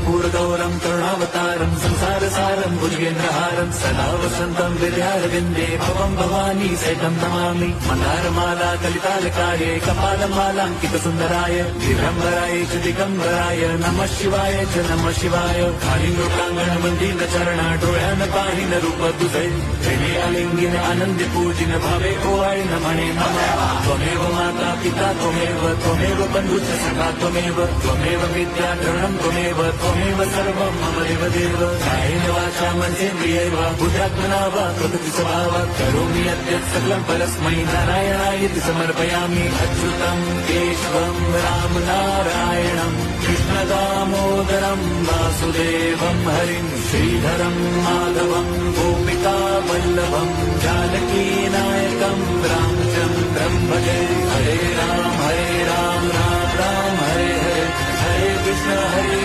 कर्पूरगौरं करुणावतारं संसारसारं भुजगेन्द्रहारं सदा वसन्तं विद्यारविन्दे भवं भवानी सहितं नमामि। मन्दारमाला कलितालकाये कपालमालाङ्कितसुन्दराय दिगम्बराय च दिगम्बराय नमः शिवाय च नमः शिवाय। कालिंगोप्राङ्गणमन्दिरचरण डोळ्यान पाहिन रूप तुझे प्रेमे अलिंगिन आनंदी पूजिन भावे ओवाळिन म्हणे नमः। त्वमेव माता पिता त्वमेव बन्धुश्च सखा त्वमेव विद्याधरणं त्वमेव सर्वं मम देवदेव। कायेन वाचा मनसेन्द्रियैर्वा बुद्ध्यात्मना वा प्रकृति स्वभावात् करोमि यद्यत् सकलं परस्मै नारायणायेति समर्पयामि। अच्युतं केशवं राम नारायणं कृष्णदामोदरं वासुदेवं हरिं श्रीधरं माधवं गोपिका वल्लभं जानकीनायकं रामचन्द्रं भजे। हरे राम राम राम हरे हरे हरे कृष्ण हरे